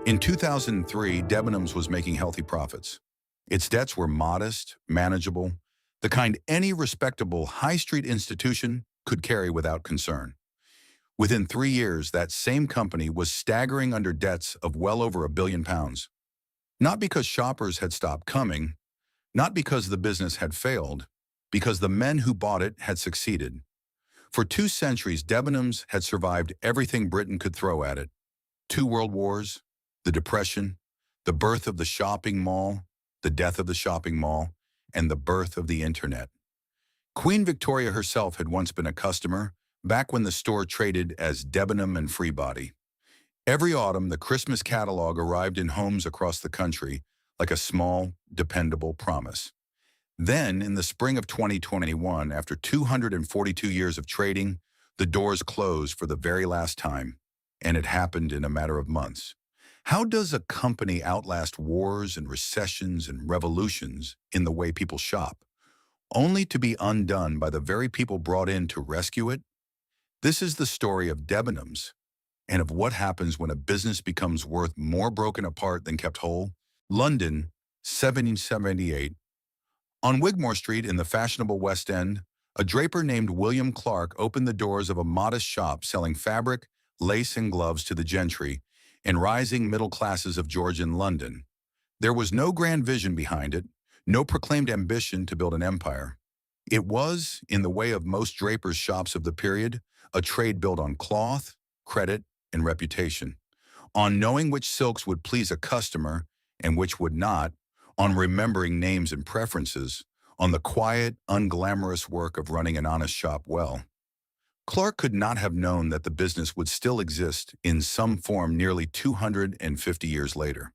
In 2003, Debenhams was making healthy profits. Its debts were modest, manageable, the kind any respectable high street institution could carry without concern. Within 3 years, that same company was staggering under debts of well over £1 billion. Not because shoppers had stopped coming, not because the business had failed, because the men who bought it had succeeded. For 2 centuries, Debenhams had survived everything Britain could throw at it. 2 world wars, the Depression, the birth of the shopping mall, the death of the shopping mall, and the birth of the internet. Queen Victoria herself had once been a customer, back when the store traded as Debenham and Freebody. Every autumn, the Christmas catalog arrived in homes across the country like a small, dependable promise. Then, in the spring of 2021, after 242 years of trading, the doors closed for the very last time, and it happened in a matter of months. How does a company outlast wars and recessions and revolutions in the way people shop, only to be undone by the very people brought in to rescue it? This is the story of Debenhams, and of what happens when a business becomes worth more broken apart than kept whole. London, 1778. On Wigmore Street in the fashionable West End, a draper named William Clark opened the doors of a modest shop selling fabric, lace, and gloves to the gentry and rising middle classes of Georgian London. There was no grand vision behind it, no proclaimed ambition to build an empire. It was, in the way of most drapers' shops of the period, a trade built on cloth, credit, and reputation, on knowing which silks would please a customer and which would not, on remembering names and preferences, on the quiet, unglamorous work of running an honest shop well. Clark could not have known that the business would still exist in some form nearly 250 years later.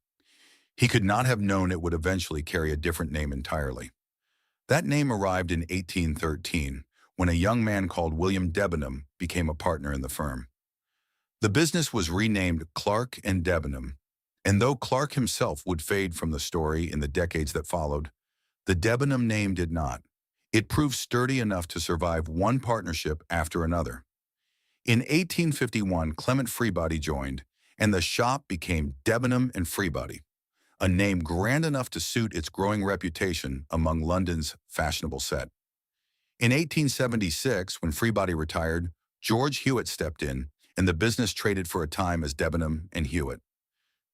He could not have known it would eventually carry a different name entirely. That name arrived in 1813, when a young man called William Debenham became a partner in the firm. The business was renamed Clark and Debenham, and though Clark himself would fade from the story in the decades that followed, the Debenham name did not. It proved sturdy enough to survive one partnership after another. In 1851, Clement Freebody joined, and the shop became Debenham and Freebody, a name grand enough to suit its growing reputation among London's fashionable set. In 1876, when Freebody retired, George Hewitt stepped in, and the business traded for a time as Debenham and Hewitt.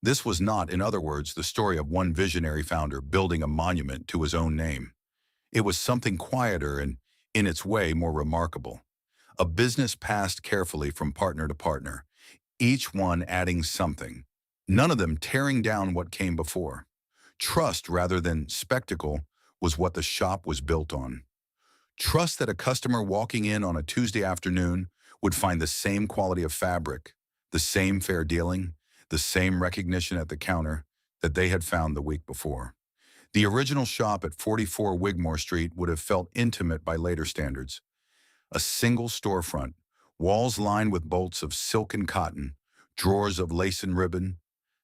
This was not, in other words, the story of one visionary founder building a monument to his own name. It was something quieter and, in its way, more remarkable. A business passed carefully from partner to partner, each one adding something, none of them tearing down what came before. Trust rather than spectacle was what the shop was built on. Trust that a customer walking in on a Tuesday afternoon would find the same quality of fabric, the same fair dealing, the same recognition at the counter that they had found the week before. The original shop at 44 Wigmore Street would have felt intimate by later standards. A single storefront, walls lined with bolts of silk and cotton, drawers of lace and ribbon,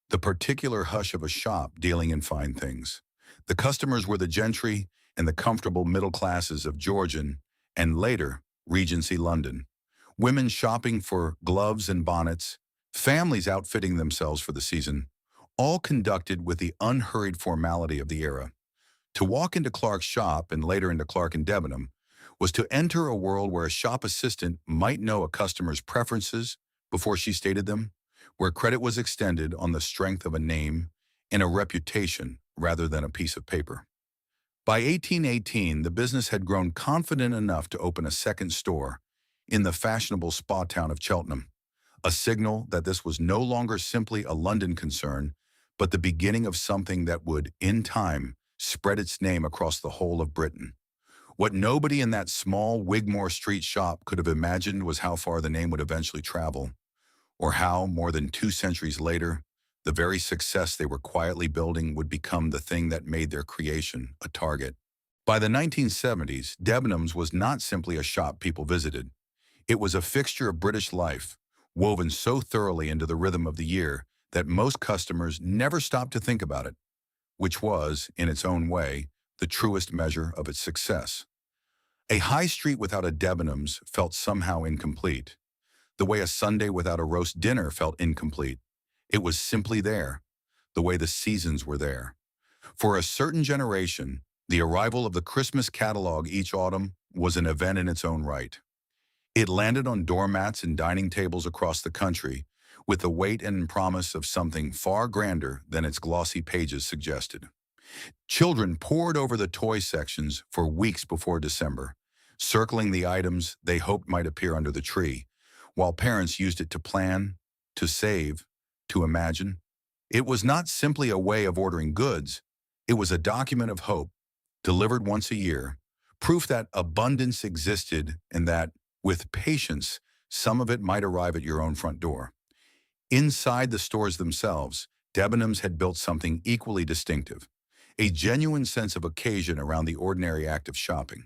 the particular hush of a shop dealing in fine things. The customers were the gentry and the comfortable middle classes of Georgian and later Regency London. Women shopping for gloves and bonnets, families outfitting themselves for the season, all conducted with the unhurried formality of the era. To walk into Clark's shop and later into Clark and Debenham was to enter a world where a shop assistant might know a customer's preferences before she stated them, where credit was extended on the strength of a name and a reputation rather than a piece of paper. By 1818, the business had grown confident enough to open a second store in the fashionable spa town of Cheltenham, a signal that this was no longer simply a London concern, but the beginning of something that would, in time, spread its name across the whole of Britain. What nobody in that small Wigmore Street shop could have imagined was how far the name would eventually travel, or how, more than 2 centuries later, the very success they were quietly building would become the thing that made their creation a target. By the 1970s, Debenhams was not simply a shop people visited. It was a fixture of British life, woven so thoroughly into the rhythm of the year that most customers never stopped to think about it, which was, in its own way, the truest measure of its success. A high street without a Debenhams felt somehow incomplete, the way a Sunday without a roast dinner felt incomplete. It was simply there, the way the seasons were there. For a certain generation, the arrival of the Christmas catalog each autumn was an event in its own right. It landed on doormats and dining tables across the country with the weight and promise of something far grander than its glossy pages suggested. Children pored over the toy sections for weeks before December, circling the items they hoped might appear under the tree, while parents used it to plan, to save, to imagine. It was not simply a way of ordering goods, it was a document of hope, delivered once a year, proof that abundance existed and that, with patience, some of it might arrive at your own front door. Inside the stores themselves, Debenhams had built something equally distinctive, a genuine sense of occasion around the ordinary act of shopping.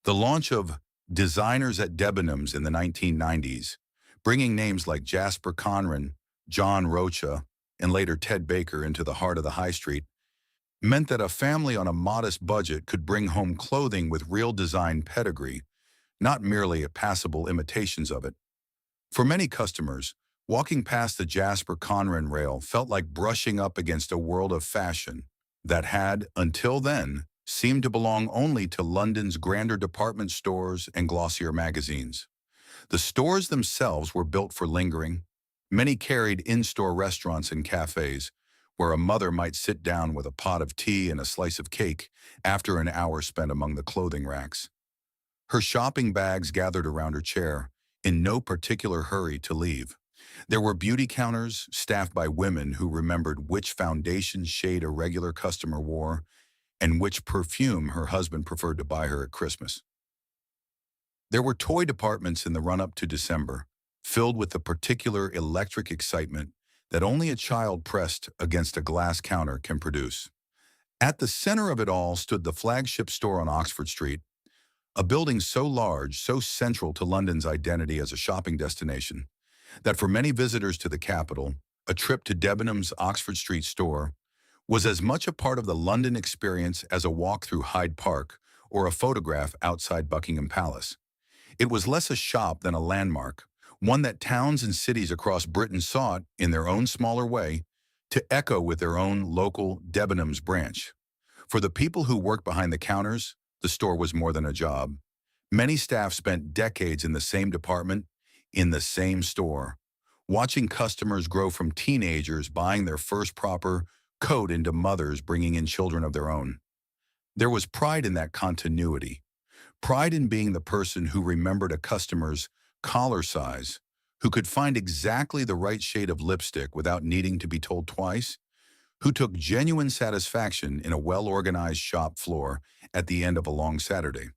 The launch of Designers at Debenhams in the 1990s, bringing names like Jasper Conran, John Rocha, and later Ted Baker into the heart of the high street, meant that a family on a modest budget could bring home clothing with real design pedigree, not merely passable imitations of it. For many customers, walking past the Jasper Conran rail felt like brushing up against a world of fashion that had, until then, seemed to belong only to London's grander department stores and glossier magazines. The stores themselves were built for lingering. Many carried in-store restaurants and cafes, where a mother might sit down with a pot of tea and a slice of cake after an hour spent among the clothing racks. Her shopping bags gathered around her chair, in no particular hurry to leave. There were beauty counters staffed by women who remembered which foundation shade a regular customer wore and which perfume her husband preferred to buy her at Christmas. There were toy departments in the run-up to December, filled with the particular electric excitement that only a child pressed against a glass counter can produce. At the center of it all stood the flagship store on Oxford Street, a building so large, so central to London's identity as a shopping destination, that for many visitors to the capital, a trip to Debenhams' Oxford Street store was as much a part of the London experience as a walk through Hyde Park or a photograph outside Buckingham Palace. It was less a shop than a landmark, one that towns and cities across Britain sought, in their own smaller way, to echo with their own local Debenhams branch. For the people who worked behind the counters, the store was more than a job. Many staff spent decades in the same department, in the same store, watching customers grow from teenagers buying their first proper coat into mothers bringing in children of their own. There was pride in that continuity, pride in being the person who remembered a customer's collar size, who could find exactly the right shade of lipstick without needing to be told twice, who took genuine satisfaction in a well-organized shop floor at the end of a long Saturday.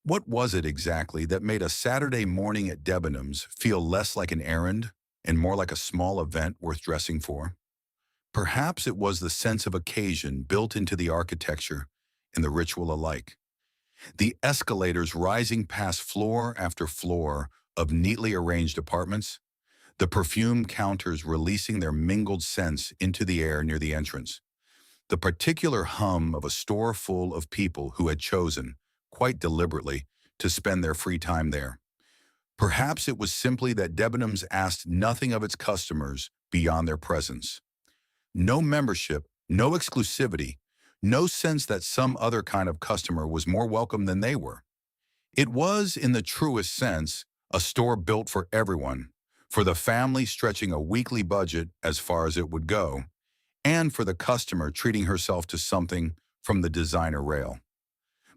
What was it exactly that made a Saturday morning at Debenhams feel less like an errand and more like a small event worth dressing for? Perhaps it was the sense of occasion built into the architecture and the ritual alike. The escalators rising past floor after floor of neatly arranged apartments, the perfume counters releasing their mingled scents into the air near the entrance, the particular hum of a store full of people who had chosen, quite deliberately, to spend their free time there. Perhaps it was simply that Debenhams asked nothing of its customers beyond their presence. No membership, no exclusivity, no sense that some other kind of customer was more welcome than they were. It was, in the truest sense, a store built for everyone, for the family stretching a weekly budget as far as it would go, and for the customer treating herself to something from the designer rail.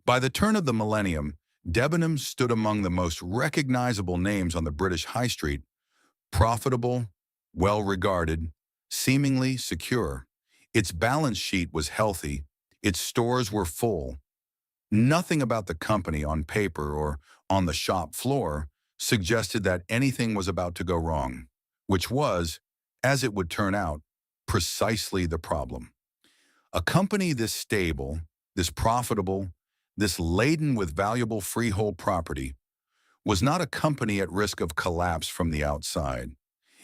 By the turn of the millennium, Debenhams stood among the most recognizable names on the British high street, profitable, well-regarded, seemingly secure. Its balance sheet was healthy, its stores were full. Nothing about the company on paper or on the shop floor suggested that anything was about to go wrong, which was, as it would turn out, precisely the problem. A company this stable, this profitable, this laden with valuable freehold property, was not a company at risk of collapse from the outside.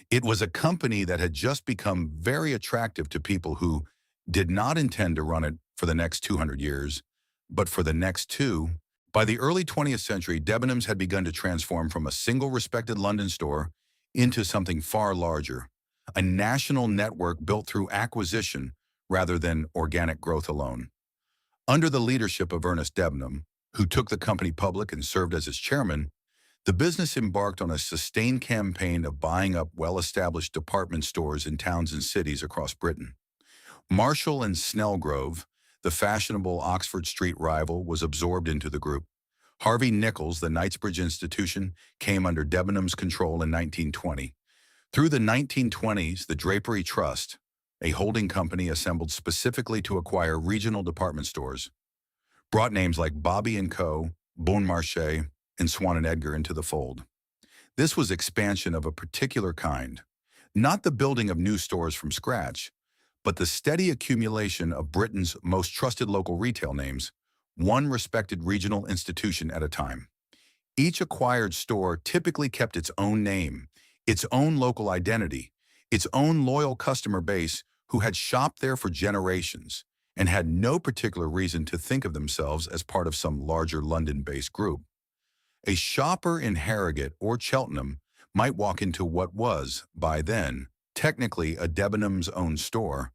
It was a company that had just become very attractive to people who did not intend to run it for the next 200 years, but for the next two. By the early 20th century, Debenhams had begun to transform from a single respected London store into something far larger, a national network built through acquisition rather than organic growth alone. Under the leadership of Ernest Debenham, who took the company public and served as its chairman, the business embarked on a sustained campaign of buying up well-established department stores in towns and cities across Britain. Marshall and Snellgrove, the fashionable Oxford Street rival, was absorbed into the group. Harvey Nichols, the Knightsbridge institution, came under Debenhams' control in 1920. Through the 1920s, the Drapery Trust, a holding company assembled specifically to acquire regional department stores, brought names like Bobby & Co., Bon Marché, and Swan & Edgar into the fold. This was expansion of a particular kind, not the building of new stores from scratch, but the steady accumulation of Britain's most trusted local retail names, one respected regional institution at a time. Each acquired store typically kept its own name, its own local identity, its own loyal customer base who had shopped there for generations and had no particular reason to think of themselves as part of some larger London-based group. A shopper in Harrogate or Cheltenham might walk into what was, by then, technically a Debenhams' own store,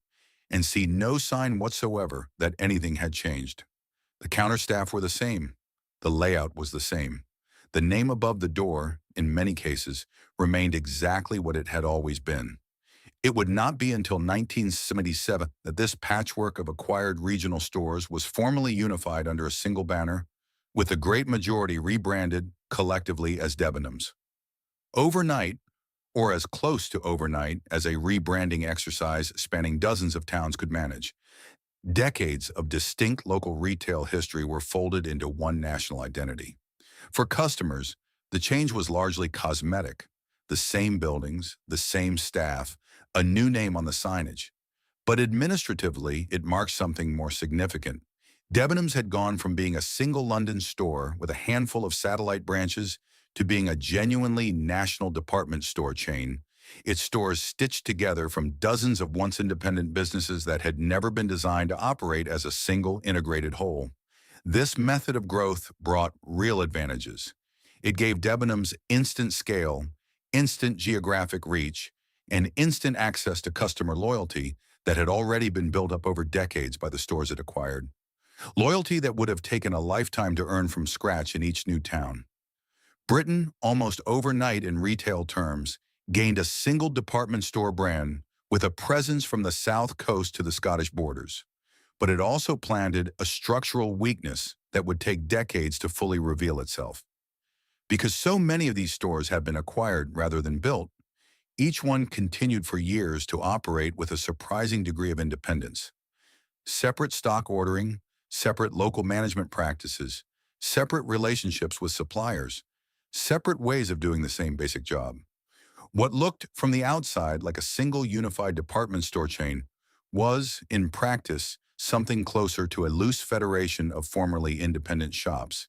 and see no sign whatsoever that anything had changed. The counter staff were the same. The layout was the same. The name above the door, in many cases, remained exactly what it had always been. It would not be until 1977 that this patchwork of acquired regional stores was formally unified under a single banner, with the great majority rebranded collectively as Debenhams. Overnight, or as close to overnight as a rebranding exercise spanning dozens of towns could manage, decades of distinct local retail history were folded into one national identity. For customers, the change was largely cosmetic. The same buildings, the same staff, a new name on the signage. But administratively, it marked something more significant. Debenhams had gone from being a single London store with a handful of satellite branches to being a genuinely national department store chain, its stores stitched together from dozens of once independent businesses that had never been designed to operate as a single integrated whole. This method of growth brought real advantages. It gave Debenhams instant scale, instant geographic reach, and instant access to customer loyalty that had already been built up over decades by the stores it acquired. Loyalty that would have taken a lifetime to earn from scratch in each new town. Britain, almost overnight in retail terms, gained a single department store brand with a presence from the south coast to the Scottish borders. But it also planted a structural weakness that would take decades to fully reveal itself. Because so many of these stores have been acquired rather than built, each one continued for years to operate with a surprising degree of independence. Separate stock ordering, separate local management practices, separate relationships with suppliers, separate ways of doing the same basic job. What looked from the outside like a single unified department store chain was, in practice, something closer to a loose federation of formerly independent shops,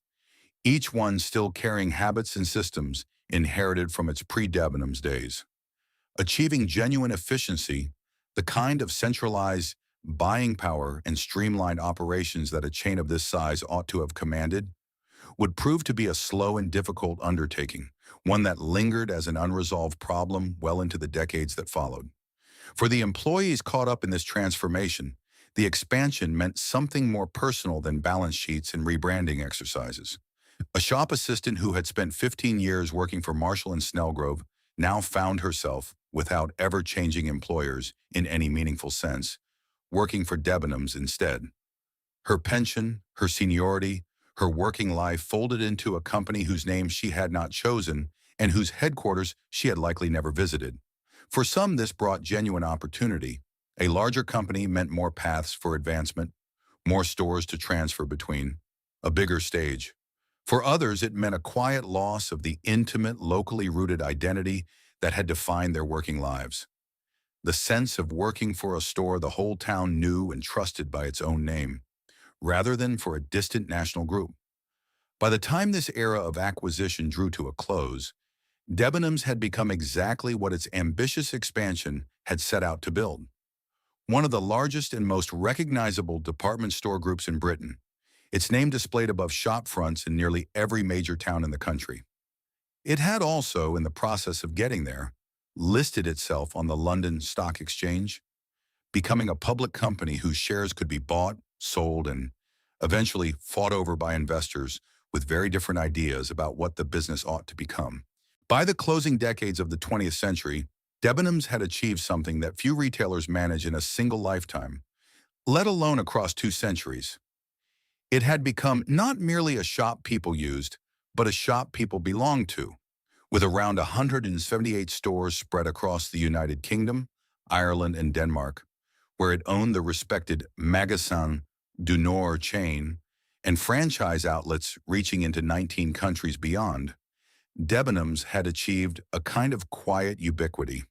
each one still carrying habits and systems inherited from its pre-Debenhams days. Achieving genuine efficiency, the kind of centralized buying power and streamlined operations that a chain of this size ought to have commanded, would prove to be a slow and difficult undertaking, one that lingered as an unresolved problem well into the decades that followed. For the employees caught up in this transformation, the expansion meant something more personal than balance sheets and rebranding exercises. A shop assistant who had spent 15 years working for Marshall and Snellgrove now found herself, without ever changing employers in any meaningful sense, working for Debenhams instead. Her pension, her seniority, her working life folded into a company whose name she had not chosen and whose headquarters she had likely never visited. For some, this brought genuine opportunity. A larger company meant more paths for advancement, more stores to transfer between, a bigger stage. For others, it meant a quiet loss of the intimate, locally rooted identity that had defined their working lives. The sense of working for a store the whole town knew and trusted by its own name, rather than for a distant national group. By the time this era of acquisition drew to a close, Debenhams had become exactly what its ambitious expansion had set out to build. One of the largest and most recognizable department store groups in Britain, its name displayed above shop fronts in nearly every major town in the country. It had also, in the process of getting there, listed itself on the London Stock Exchange, becoming a public company whose shares could be bought, sold, and eventually fought over by investors with very different ideas about what the business ought to become. By the closing decades of the 20th century, Debenhams had achieved something that few retailers manage in a single lifetime, let alone across 2 centuries. It had become not merely a shop people used, but a shop people belonged to, with around 178 stores spread across the United Kingdom, Ireland, and Denmark, where it owned the respected Magasin du Nord chain and franchise outlets reaching into 19 countries beyond. Debenhams had achieved a kind of quiet ubiquity.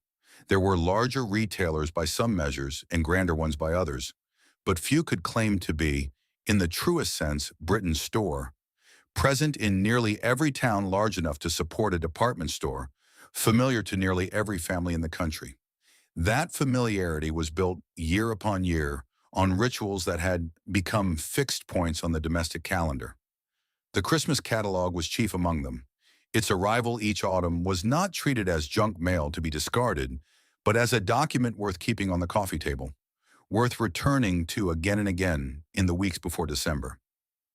There were larger retailers by some measures and grander ones by others, but few could claim to be, in the truest sense, Britain's store, present in nearly every town large enough to support a department store, familiar to nearly every family in the country. That familiarity was built year upon year on rituals that had become fixed points on the domestic calendar. The Christmas catalog was chief among them. Its arrival each autumn was not treated as junk mail to be discarded, but as a document worth keeping on the coffee table, worth returning to again and again in the weeks before December.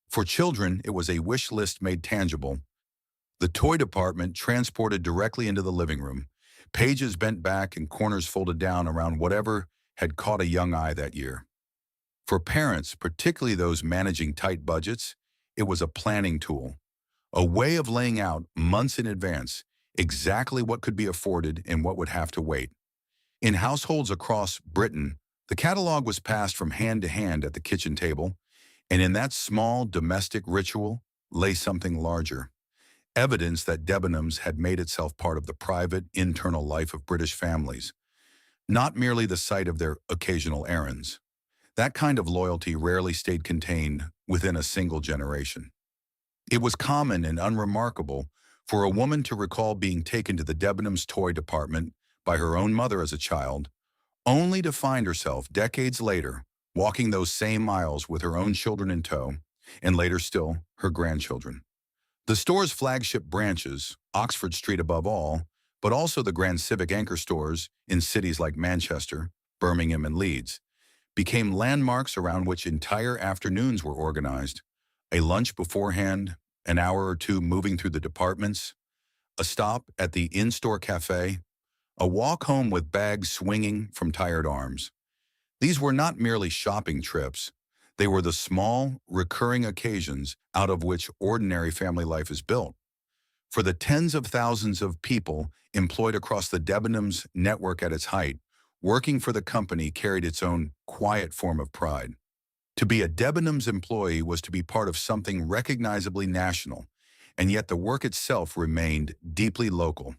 For children, it was a wish list made tangible, the toy department transported directly into the living room, pages bent back and corners folded down around whatever had caught a young eye that year. For parents, particularly those managing tight budgets, it was a planning tool, a way of laying out months in advance exactly what could be afforded and what would have to wait. In households across Britain, the catalog was passed from hand to hand at the kitchen table, and in that small domestic ritual lay something larger, evidence that Debenhams had made itself part of the private, internal life of British families, not merely the site of their occasional errands. That kind of loyalty rarely stayed contained within a single generation. It was common and unremarkable for a woman to recall being taken to the Debenhams toy department by her own mother as a child, only to find herself decades later walking those same miles with her own children in tow, and later still, her grandchildren. The store's flagship branches, Oxford Street above all, but also the Grand Civic anchor stores in cities like Manchester, Birmingham, and Leeds, became landmarks around which entire afternoons were organized. A lunch beforehand, an hour or two moving through the departments, a stop at the in-store cafe, a walk home with bags swinging from tired arms. These were not merely shopping trips. They were the small, recurring occasions out of which ordinary family life is built. For the tens of thousands of people employed across the Debenhams network at its height, working for the company carried its own quiet form of pride. To be a Debenhams employee was to be part of something recognizably national, and yet the work itself remained deeply local,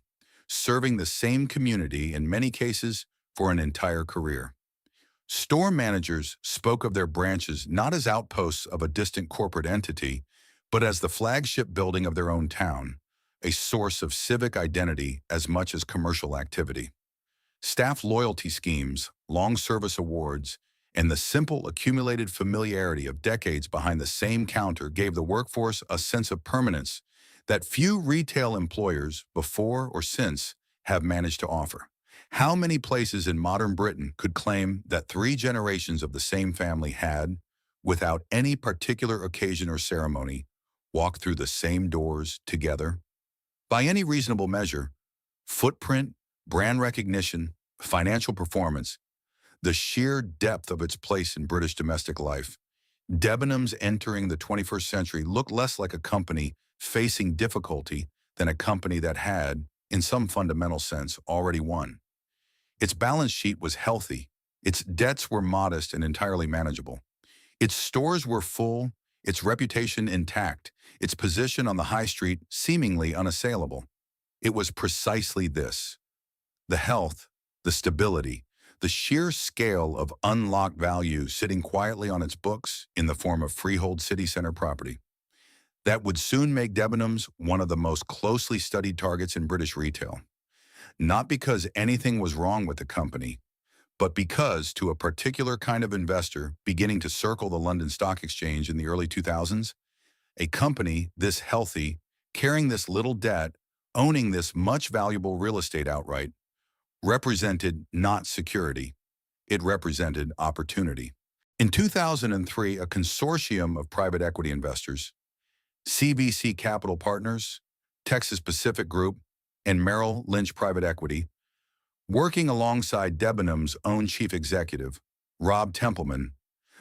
serving the same community in many cases for an entire career. Store managers spoke of their branches not as outposts of a distant corporate entity, but as the flagship building of their own town, a source of civic identity as much as commercial activity. Staff loyalty schemes, long service awards, and the simple accumulated familiarity of decades behind the same counter gave the workforce a sense of permanence that few retail employers, before or since, have managed to offer. How many places in modern Britain could claim that 3 generations of the same family had, without any particular occasion or ceremony, walked through the same doors together? By any reasonable measure, footprint, brand recognition, financial performance, the sheer depth of its place in British domestic life, Debenhams entering the 21st century looked less like a company facing difficulty than a company that had, in some fundamental sense, already won. Its balance sheet was healthy, its debts were modest and entirely manageable. Its stores were full, its reputation intact, its position on the high street seemingly unassailable. It was precisely this: the health, the stability, the sheer scale of unlocked value sitting quietly on its books in the form of freehold city center property that would soon make Debenhams one of the most closely studied targets in British retail. Not because anything was wrong with the company, but because, to a particular kind of investor beginning to circle the London Stock Exchange in the early 2000s, a company this healthy, carrying this little debt, owning this much valuable real estate outright, represented not security, it represented opportunity. In 2003, a consortium of private equity investors, CVC Capital Partners, Texas Pacific Group, and Merrill Lynch Private Equity, working alongside Debenhams' own chief executive, Rob Templeman,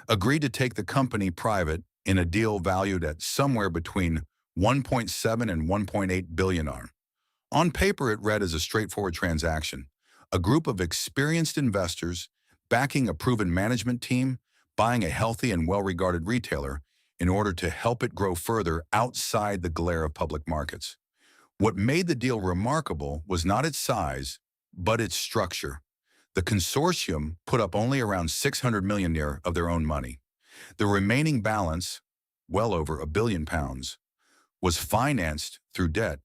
agreed to take the company private in a deal valued at somewhere between 1.7 and 1.8 billion. On paper, it read as a straightforward transaction, a group of experienced investors backing a proven management team, buying a healthy and well-regarded retailer in order to help it grow further outside the glare of public markets. What made the deal remarkable was not its size, but its structure. The consortium put up only around 600 million of their own money. The remaining balance, well over £1 billion, was financed through debt.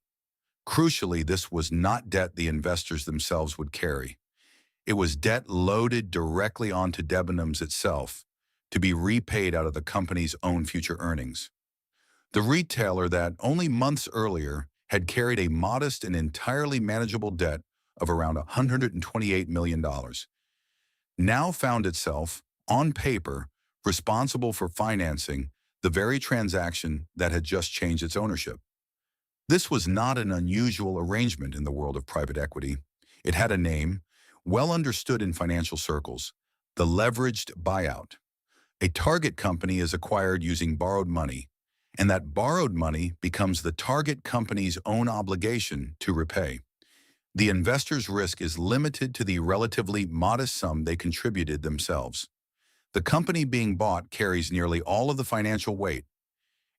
Crucially, this was not debt the investors themselves would carry. It was debt loaded directly onto Debenhams itself to be repaid out of the company's own future earnings. The retailer that only months earlier had carried a modest and entirely manageable debt of around $128 million, now found itself, on paper, responsible for financing the very transaction that had just changed its ownership. This was not an unusual arrangement in the world of private equity. It had a name, well understood in financial circles: the leveraged buyout. A target company is acquired using borrowed money, and that borrowed money becomes the target company's own obligation to repay. The investor's risk is limited to the relatively modest sum they contributed themselves. The company being bought carries nearly all of the financial weight.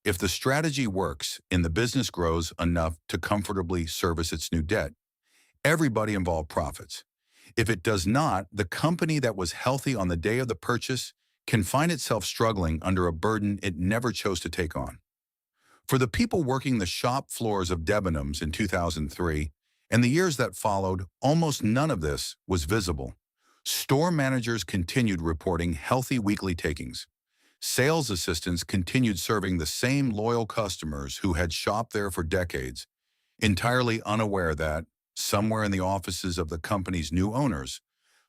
If the strategy works and the business grows enough to comfortably service its new debt, everybody involved profits. If it does not, the company that was healthy on the day of the purchase can find itself struggling under a burden it never chose to take on. For the people working the shop floors of Debenhams in 2003 and the years that followed, almost none of this was visible. Store managers continued reporting healthy weekly takings. Sales assistants continued serving the same loyal customers who had shopped there for decades, entirely unaware that, somewhere in the offices of the company's new owners,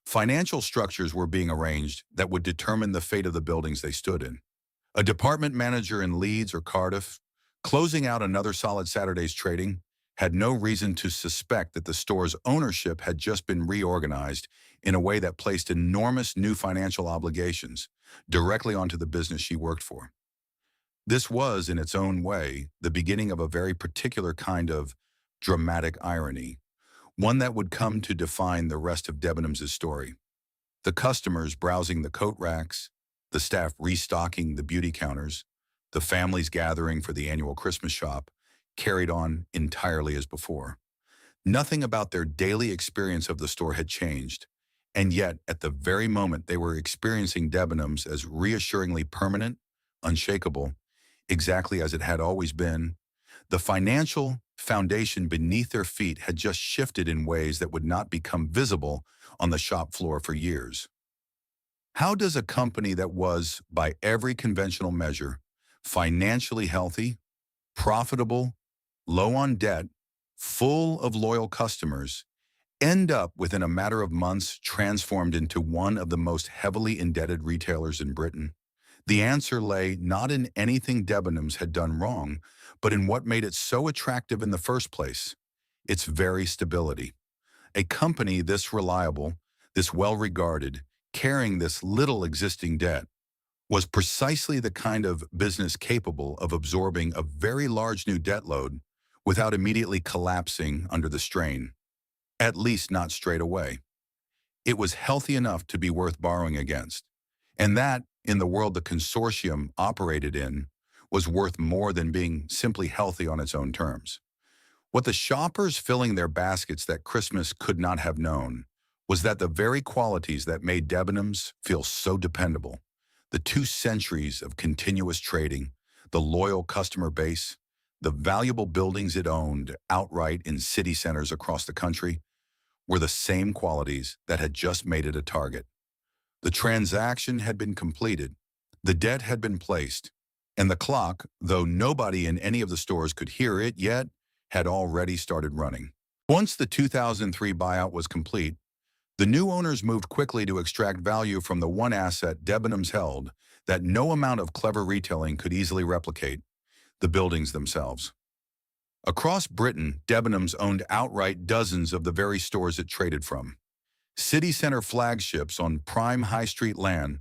financial structures were being arranged that would determine the fate of the buildings they stood in. A department manager in Leeds or Cardiff, closing out another solid Saturday's trading, had no reason to suspect that the store's ownership had just been reorganized in a way that placed enormous new financial obligations directly onto the business she worked for. This was, in its own way, the beginning of a very particular kind of dramatic irony, one that would come to define the rest of Debenhams' story. The customers browsing the coat racks, the staff restocking the beauty counters, the families gathering for the annual Christmas shop, carried on entirely as before. Nothing about their daily experience of the store had changed, and yet at the very moment they were experiencing Debenhams as reassuringly permanent, unshakable, exactly as it had always been, the financial foundation beneath their feet had just shifted in ways that would not become visible on the shop floor for years. How does a company that was, by every conventional measure, financially healthy, profitable, low on debt, full of loyal customers, end up within a matter of months transformed into one of the most heavily indebted retailers in Britain? The answer lay not in anything Debenhams had done wrong, but in what made it so attractive in the first place: its very stability. A company this reliable, this well-regarded, carrying this little existing debt, was precisely the kind of business capable of absorbing a very large new debt load without immediately collapsing under the strain, at least not straight away. It was healthy enough to be worth borrowing against, and that, in the world the consortium operated in, was worth more than being simply healthy on its own terms. What the shoppers filling their baskets that Christmas could not have known was that the very qualities that made Debenhams feel so dependable, the 2 centuries of continuous trading, the loyal customer base, the valuable buildings it owned outright in city centers across the country, were the same qualities that had just made it a target. The transaction had been completed, the debt had been placed, and the clock, though nobody in any of the stores could hear it yet, had already started running. Once the 2003 buyout was complete, The new owners moved quickly to extract value from the one asset Debenhams held that no amount of clever retailing could easily replicate: the buildings themselves. Across Britain, Debenhams owned outright dozens of the very stores it traded from. City center flagships on prime high street land,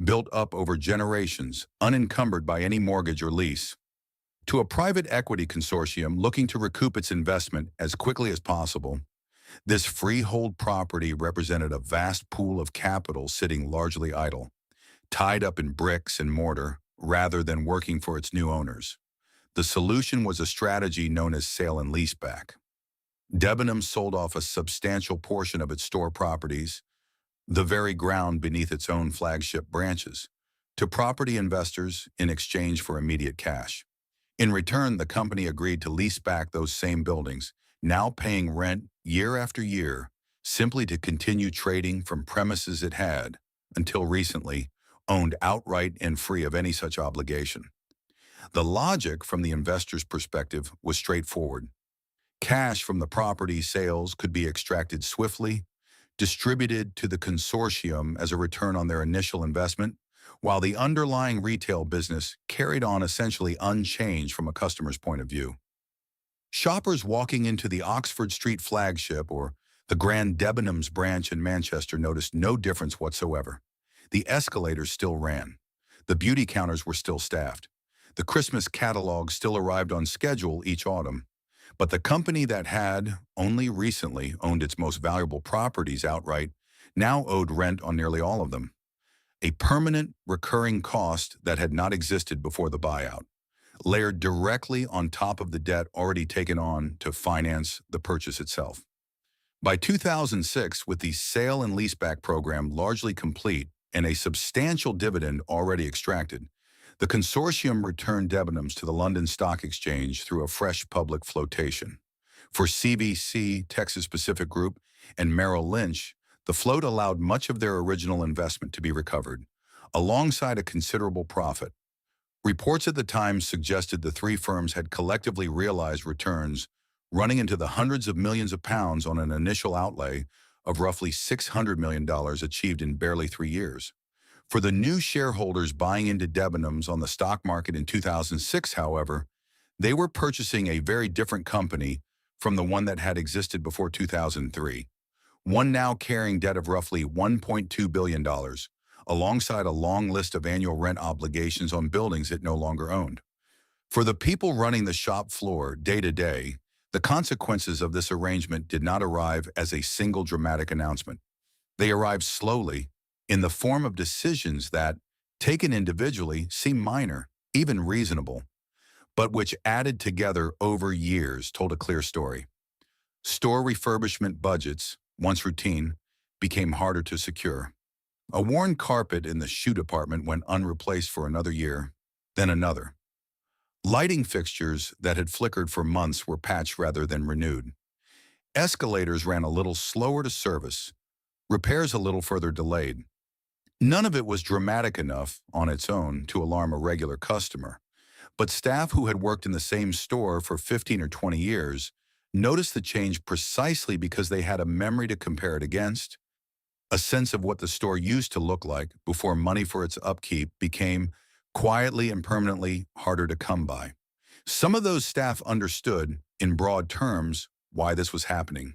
built up over generations, unencumbered by any mortgage or lease. To a private equity consortium looking to recoup its investment as quickly as possible, this freehold property represented a vast pool of capital sitting largely idle, tied up in bricks and mortar rather than working for its new owners. The solution was a strategy known as sale and leaseback. Debenhams sold off a substantial portion of its store properties, the very ground beneath its own flagship branches, to property investors in exchange for immediate cash. In return, the company agreed to lease back those same buildings, now paying rent year after year, simply to continue trading from premises it had, until recently, owned outright and free of any such obligation. The logic from the investor's perspective was straightforward. Cash from the property sales could be extracted swiftly, distributed to the consortium as a return on their initial investment, while the underlying retail business carried on essentially unchanged from a customer's point of view. Shoppers walking into the Oxford Street flagship or the Grand Debenhams branch in Manchester noticed no difference whatsoever. The escalators still ran. The beauty counters were still staffed. The Christmas catalog still arrived on schedule each autumn. But the company that had, only recently, owned its most valuable properties outright now owed rent on nearly all of them, a permanent, recurring cost that had not existed before the buyout, layered directly on top of the debt already taken on to finance the purchase itself. By 2006, with the sale and leaseback program largely complete and a substantial dividend already extracted, the consortium returned Debenhams to the London Stock Exchange through a fresh public flotation. For CVC, Texas Pacific Group, and Merrill Lynch, the float allowed much of their original investment to be recovered, alongside a considerable profit. Reports at the time suggested the three firms had collectively realized returns running into the hundreds of millions of pounds on an initial outlay of roughly $600 million achieved in barely 3 years. For the new shareholders buying into Debenhams on the stock market in 2006, however, they were purchasing a very different company from the one that had existed before 2003, one now carrying debt of roughly $1.2 billion, alongside a long list of annual rent obligations on buildings it no longer owned. For the people running the shop floor day to day, the consequences of this arrangement did not arrive as a single dramatic announcement. They arrived slowly, in the form of decisions that, taken individually, seem minor, even reasonable, but which added together over years told a clear story. Store refurbishment budgets, once routine, became harder to secure. A worn carpet in the shoe department went unreplaced for another year, then another. Lighting fixtures that had flickered for months were patched rather than renewed. Escalators ran a little slower to service, repairs a little further delayed. None of it was dramatic enough, on its own, to alarm a regular customer, but staff who had worked in the same store for 15 or 20 years noticed the change precisely because they had a memory to compare it against, a sense of what the store used to look like before money for its upkeep became, quietly and permanently, harder to come by. Some of those staff understood, in broad terms, why this was happening.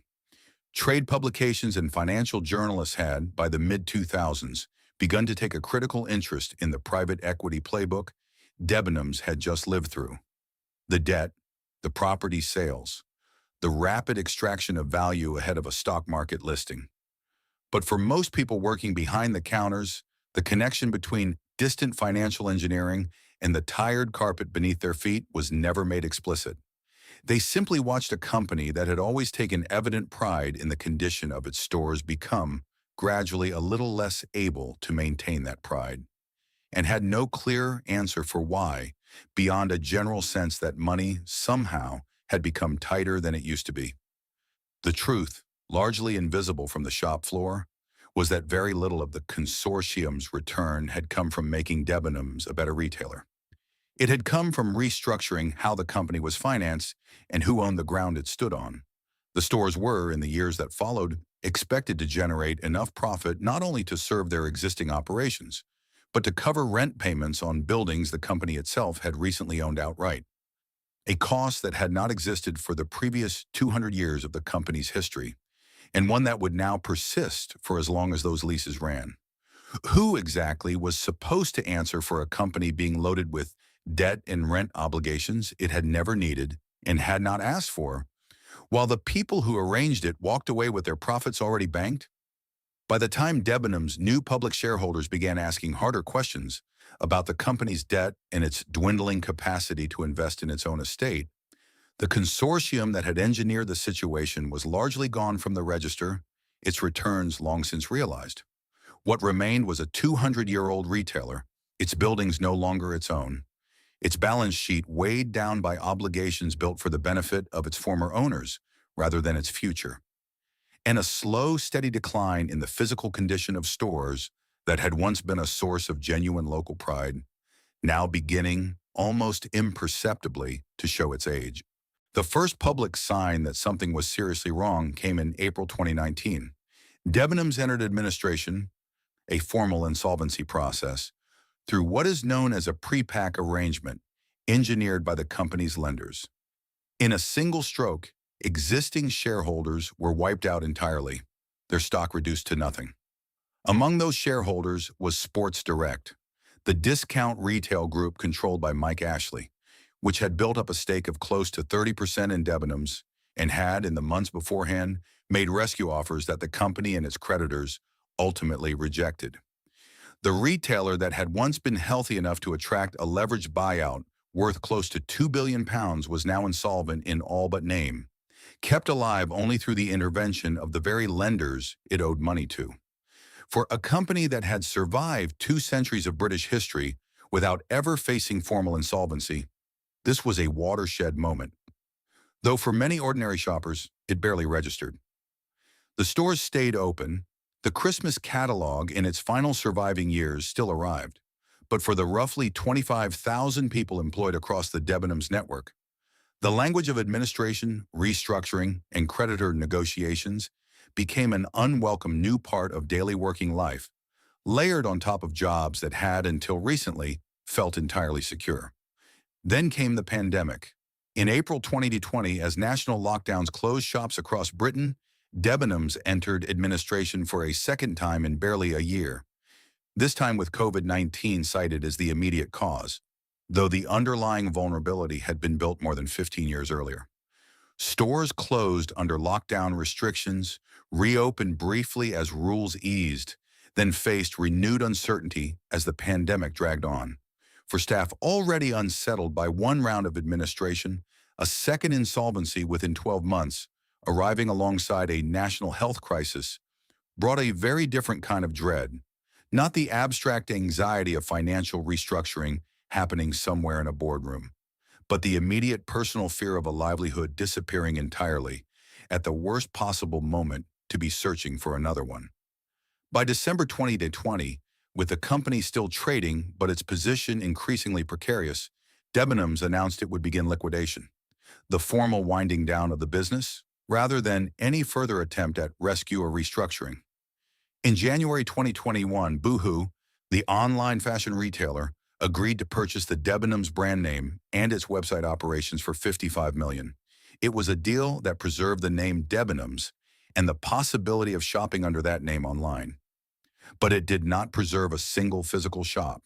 Trade publications and financial journalists had, by the mid-2000s, begun to take a critical interest in the private equity playbook Debenhams had just lived through. The debt, the property sales, the rapid extraction of value ahead of a stock market listing. But for most people working behind the counters, the connection between distant financial engineering and the tired carpet beneath their feet was never made explicit. They simply watched a company that had always taken evident pride in the condition of its stores become, gradually, a little less able to maintain that pride, and had no clear answer for why, beyond a general sense that money, somehow, had become tighter than it used to be. The truth, largely invisible from the shop floor, was that very little of the consortium's return had come from making Debenhams a better retailer. It had come from restructuring how the company was financed and who owned the ground it stood on. The stores were, in the years that followed, expected to generate enough profit not only to serve their existing operations, but to cover rent payments on buildings the company itself had recently owned outright, a cost that had not existed for the previous 200 years of the company's history, and one that would now persist for as long as those leases ran. Who exactly was supposed to answer for a company being loaded with debt and rent obligations it had never needed and had not asked for, while the people who arranged it walked away with their profits already banked? By the time Debenhams' new public shareholders began asking harder questions about the company's debt and its dwindling capacity to invest in its own estate, the consortium that had engineered the situation was largely gone from the register, its returns long since realized. What remained was a 200-year-old retailer, its buildings no longer its own, its balance sheet weighed down by obligations built for the benefit of its former owners rather than its future, and a slow, steady decline in the physical condition of stores that had once been a source of genuine local pride, now beginning, almost imperceptibly, to show its age. The first public sign that something was seriously wrong came in April 2019. Debenhams entered administration, a formal insolvency process, through what is known as a pre-pack arrangement engineered by the company's lenders. In a single stroke, existing shareholders were wiped out entirely, their stock reduced to nothing. Among those shareholders was Sports Direct, the discount retail group controlled by Mike Ashley, which had built up a stake of close to 30% in Debenhams and had, in the months beforehand, made rescue offers that the company and its creditors ultimately rejected. The retailer that had once been healthy enough to attract a leveraged buyout worth close to £2 billion was now insolvent in all but name, kept alive only through the intervention of the very lenders it owed money to. For a company that had survived 2 centuries of British history without ever facing formal insolvency, this was a watershed moment. Though for many ordinary shoppers, it barely registered. The stores stayed open. The Christmas catalog in its final surviving years still arrived, but for the roughly 25,000 people employed across the Debenhams network, the language of administration, restructuring, and creditor negotiations became an unwelcome new part of daily working life, layered on top of jobs that had, until recently, felt entirely secure. Then came the pandemic. In April 2020, as national lockdowns closed shops across Britain, Debenhams entered administration for a second time in barely a year, this time with COVID-19 cited as the immediate cause, though the underlying vulnerability had been built more than 15 years earlier. Stores closed under lockdown restrictions, reopened briefly as rules eased, then faced renewed uncertainty as the pandemic dragged on. For staff already unsettled by one round of administration, a second insolvency within 12 months, arriving alongside a national health crisis, brought a very different kind of dread, not the abstract anxiety of financial restructuring happening somewhere in a boardroom, but the immediate personal fear of a livelihood disappearing entirely at the worst possible moment to be searching for another one. By December 2020, with the company still trading but its position increasingly precarious, Debenhams announced it would begin liquidation, the formal winding down of the business, rather than any further attempt at rescue or restructuring. In January 2021, Boohoo, the online fashion retailer, agreed to purchase the Debenhams brand name and its website operations for $55 million. It was a deal that preserved the name Debenhams and the possibility of shopping under that name online. But it did not preserve a single physical shop.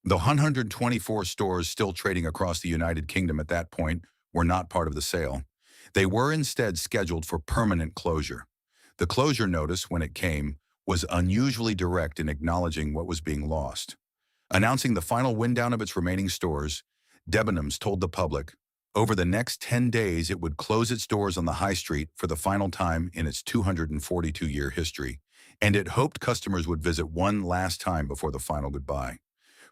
The 124 stores still trading across the United Kingdom at that point were not part of the sale. They were instead scheduled for permanent closure. The closure notice, when it came, was unusually direct in acknowledging what was being lost. Announcing the final wind-down of its remaining stores, Debenhams told the public, over the next 10 days it would close its doors on the high street for the final time in its 242-year history, and it hoped customers would visit one last time before the final goodbye.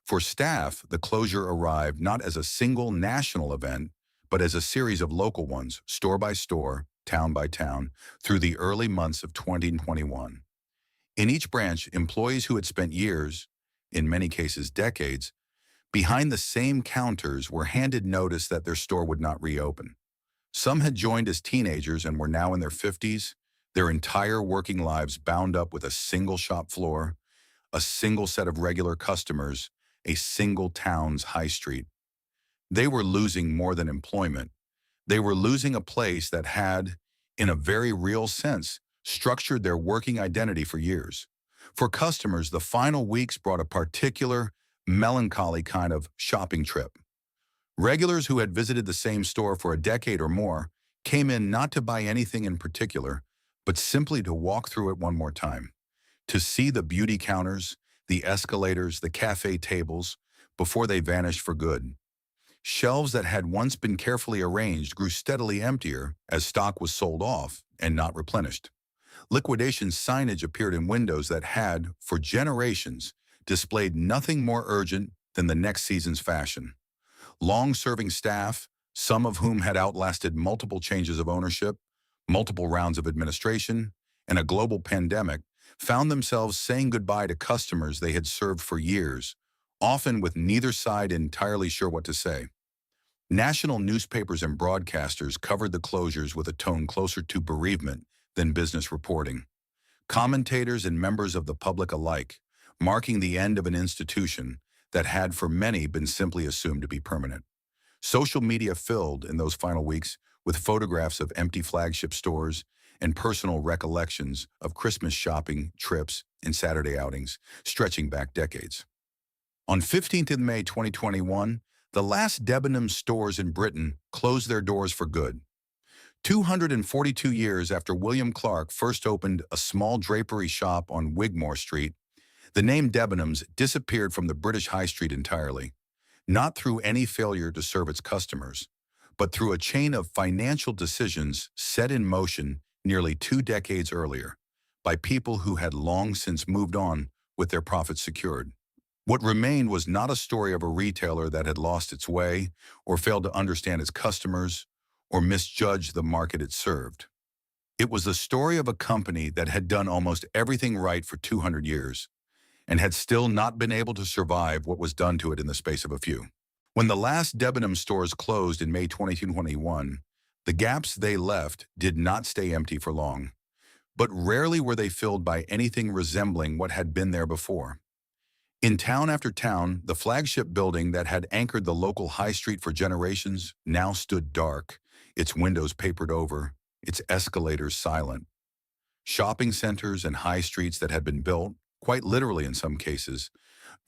For staff, the closure arrived not as a single national event, but as a series of local ones, store by store, town by town, through the early months of 2021. In each branch, employees who had spent years, in many cases decades, behind the same counters were handed notice that their store would not reopen. Some had joined as teenagers and were now in their 50s, their entire working lives bound up with a single shop floor, a single set of regular customers, a single town's high street. They were losing more than employment. They were losing a place that had, in a very real sense, structured their working identity for years. For customers, the final weeks brought a particular, melancholy kind of shopping trip. Regulars who had visited the same store for a decade or more came in not to buy anything in particular, but simply to walk through it one more time, to see the beauty counters, the escalators, the cafe tables, before they vanished for good. Shelves that had once been carefully arranged grew steadily emptier as stock was sold off and not replenished. Liquidation signage appeared in windows that had, for generations, displayed nothing more urgent than the next season's fashion. Long-serving staff, some of whom had outlasted multiple changes of ownership, multiple rounds of administration, and a global pandemic, found themselves saying goodbye to customers they had served for years, often with neither side entirely sure what to say. National newspapers and broadcasters covered the closures with a tone closer to bereavement than business reporting. Commentators and members of the public alike, marking the end of an institution that had for many been simply assumed to be permanent. Social media filled, in those final weeks, with photographs of empty flagship stores and personal recollections of Christmas shopping trips and Saturday outings, stretching back decades. On 15th of May 2021, the last Debenhams stores in Britain closed their doors for good. 242 years after William Clark first opened a small drapery shop on Wigmore Street, the name Debenhams disappeared from the British High Street entirely, not through any failure to serve its customers, but through a chain of financial decisions set in motion nearly 2 decades earlier by people who had long since moved on with their profits secured. What remained was not a story of a retailer that had lost its way or failed to understand its customers or misjudged the market it served. It was the story of a company that had done almost everything right for 200 years and had still not been able to survive what was done to it in the space of a few. When the last Debenhams stores closed in May 2021, the gaps they left did not stay empty for long, but rarely were they filled by anything resembling what had been there before. In town after town, the flagship building that had anchored the local high street for generations now stood dark, its windows papered over, its escalators silent. Shopping centers and high streets that had been built, quite literally in some cases,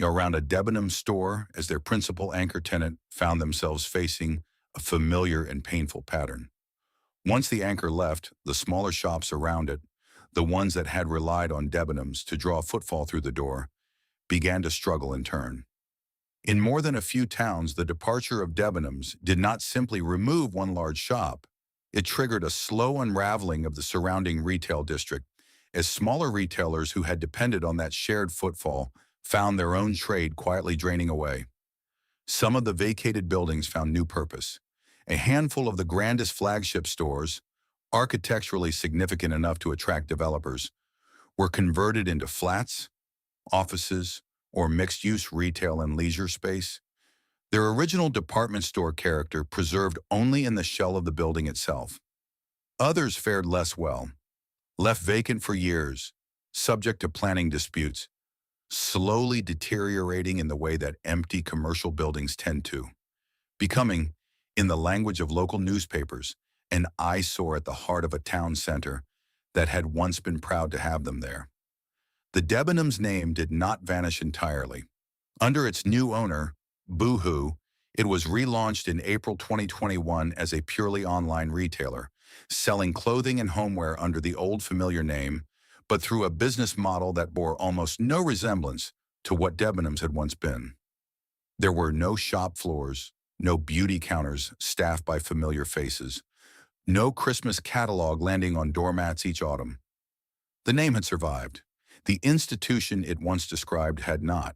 around a Debenhams store as their principal anchor tenant, found themselves facing a familiar and painful pattern. Once the anchor left, the smaller shops around it, the ones that had relied on Debenhams to draw footfall through the door, began to struggle in turn. In more than a few towns, the departure of Debenhams did not simply remove one large shop. It triggered a slow unraveling of the surrounding retail district as smaller retailers who had depended on that shared footfall found their own trade quietly draining away. Some of the vacated buildings found new purpose. A handful of the grandest flagship stores, architecturally significant enough to attract developers, were converted into flats, offices, or mixed-use retail and leisure space, their original department store character preserved only in the shell of the building itself. Others fared less well, left vacant for years, subject to planning disputes, slowly deteriorating in the way that empty commercial buildings tend to, becoming, in the language of local newspapers, an eyesore at the heart of a town center that had once been proud to have them there. The Debenhams name did not vanish entirely. Under its new owner, Boohoo, it was relaunched in April 2021 as a purely online retailer, selling clothing and homeware under the old familiar name, but through a business model that bore almost no resemblance to what Debenhams had once been. There were no shop floors, no beauty counters staffed by familiar faces, no Christmas catalog landing on doormats each autumn. The name had survived. The institution it once described had not.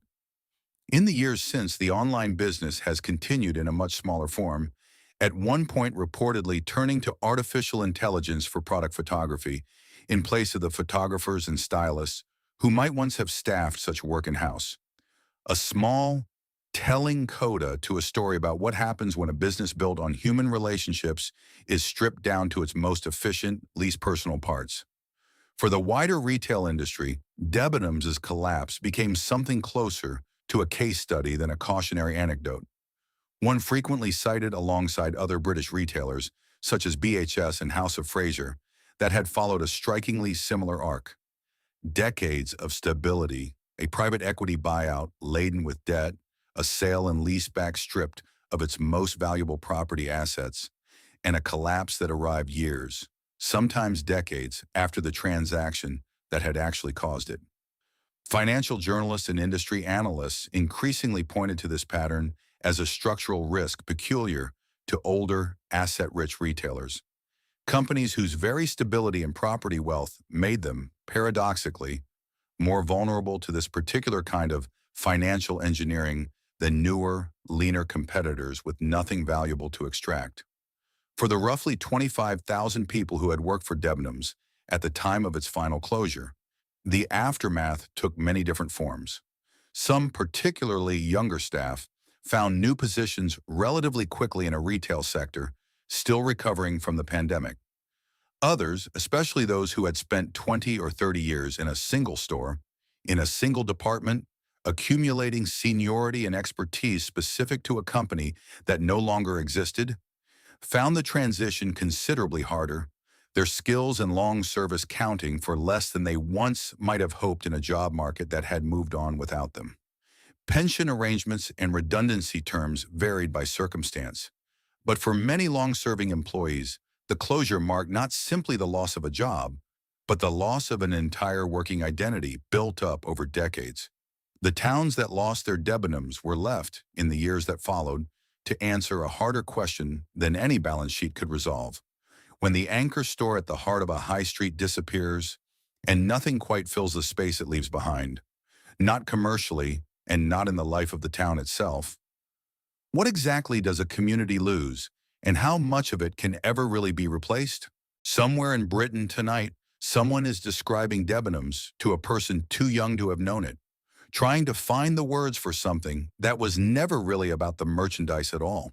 In the years since, the online business has continued in a much smaller form, at one point reportedly turning to artificial intelligence for product photography in place of the photographers and stylists who might once have staffed such work in-house. A small, telling coda to a story about what happens when a business built on human relationships is stripped down to its most efficient, least personal parts. For the wider retail industry, Debenhams' collapse became something closer to a case study than a cautionary anecdote. One frequently cited alongside other British retailers, such as BHS and House of Fraser, that had followed a strikingly similar arc. Decades of stability, a private equity buyout laden with debt, a sale and leaseback stripped of its most valuable property assets, and a collapse that arrived years, sometimes decades, after the transaction that had actually caused it. Financial journalists and industry analysts increasingly pointed to this pattern as a structural risk peculiar to older, asset-rich retailers. Companies whose very stability and property wealth made them, paradoxically, more vulnerable to this particular kind of financial engineering than newer, leaner competitors with nothing valuable to extract. For the roughly 25,000 people who had worked for Debenhams at the time of its final closure, the aftermath took many different forms. Some particularly younger staff found new positions relatively quickly in a retail sector, still recovering from the pandemic. Others, especially those who had spent 20 or 30 years in a single store, in a single department, accumulating seniority and expertise specific to a company that no longer existed, found the transition considerably harder, their skills and long service counting for less than they once might have hoped in a job market that had moved on without them. Pension arrangements and redundancy terms varied by circumstance, but for many long-serving employees, the closure marked not simply the loss of a job, but the loss of an entire working identity built up over decades. The towns that lost their Debenhams were left, in the years that followed, to answer a harder question than any balance sheet could resolve. When the anchor store at the heart of a high street disappears, and nothing quite fills the space it leaves behind, not commercially and not in the life of the town itself, what exactly does a community lose, and how much of it can ever really be replaced? Somewhere in Britain tonight, someone is describing Debenhams to a person too young to have known it, trying to find the words for something that was never really about the merchandise at all.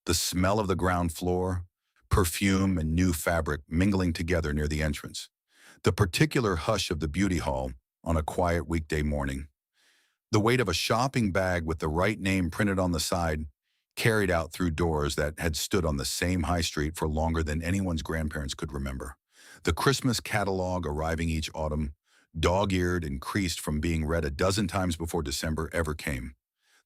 The smell of the ground floor, perfume and new fabric mingling together near the entrance. The particular hush of the beauty hall on a quiet weekday morning. The weight of a shopping bag with the right name printed on the side, carried out through doors that had stood on the same high street for longer than anyone's grandparents could remember. The Christmas catalog arriving each autumn, dog-eared and creased from being read a dozen times before December ever came.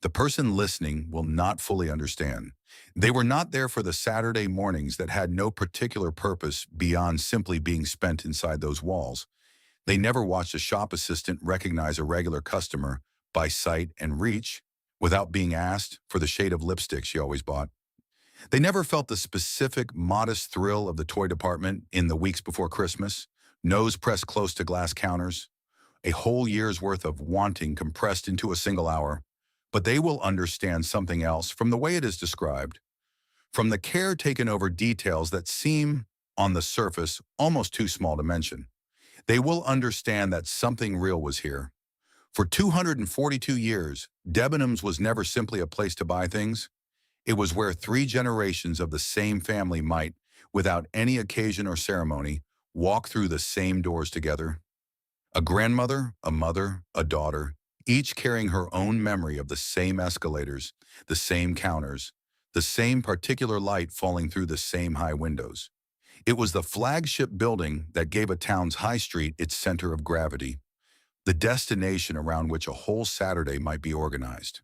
The person listening will not fully understand. They were not there for the Saturday mornings that had no particular purpose beyond simply being spent inside those walls. They never watched a shop assistant recognize a regular customer by sight and reach without being asked for the shade of lipstick she always bought. They never felt the specific, modest thrill of the toy department in the weeks before Christmas, nose pressed close to glass counters, a whole year's worth of wanting compressed into a single hour. But they will understand something else from the way it is described, from the care taken over details that seem, on the surface, almost too small to mention. They will understand that something real was here. For 242 years, Debenhams was never simply a place to buy things. It was where 3 generations of the same family might, without any occasion or ceremony, walk through the same doors together. A grandmother, a mother, a daughter, each carrying her own memory of the same escalators, the same counters, the same particular light falling through the same high windows. It was the flagship building that gave a town's high street its center of gravity, the destination around which a whole Saturday might be organized,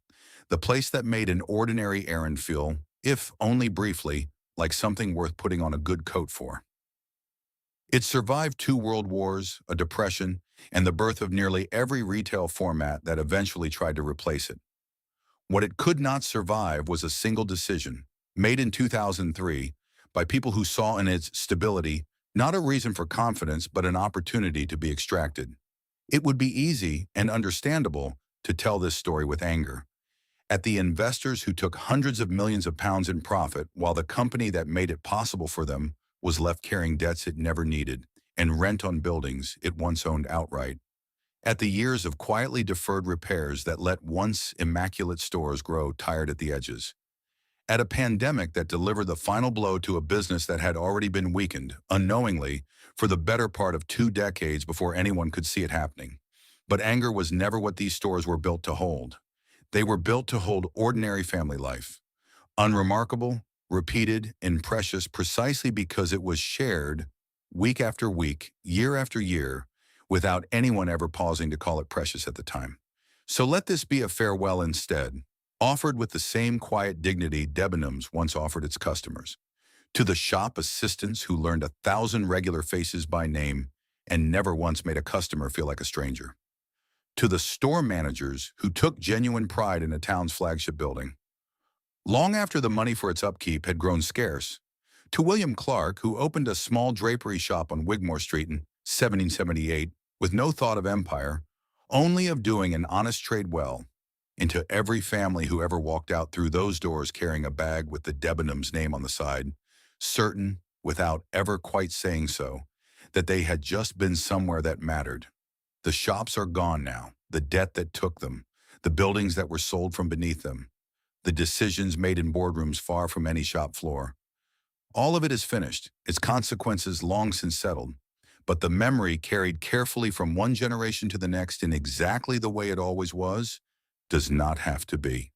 the place that made an ordinary errand feel, if only briefly, like something worth putting on a good coat for. It survived 2 world wars, a depression, and the birth of nearly every retail format that eventually tried to replace it. What it could not survive was a single decision, made in 2003, by people who saw in its stability not a reason for confidence but an opportunity to be extracted. It would be easy and understandable to tell this story with anger at the investors who took hundreds of millions of pounds in profit while the company that made it possible for them was left carrying debts it never needed and rent on buildings it once owned outright. at the years of quietly deferred repairs that let once immaculate stores grow tired at the edges, at a pandemic that delivered the final blow to a business that had already been weakened, unknowingly, for the better part of 2 decades before anyone could see it happening. But anger was never what these stores were built to hold. They were built to hold ordinary family life, unremarkable, repeated, and precious precisely because it was shared week after week, year after year, without anyone ever pausing to call it precious at the time. So let this be a farewell instead, offered with the same quiet dignity Debenhams once offered its customers. To the shop assistants who learned 1,000 regular faces by name and never once made a customer feel like a stranger. To the store managers who took genuine pride in a town's flagship building, long after the money for its upkeep had grown scarce. To William Clark, who opened a small drapery shop on Wigmore Street in 1778 with no thought of empire, only of doing an honest trade well. And to every family who ever walked out through those doors carrying a bag with the Debenhams name on the side, certain, without ever quite saying so, that they had just been somewhere that mattered. The shops are gone now, the debt that took them, the buildings that were sold from beneath them, the decisions made in boardrooms far from any shop floor. All of it is finished, its consequences long since settled, but the memory carried carefully from one generation to the next in exactly the way it always was, does not have to be.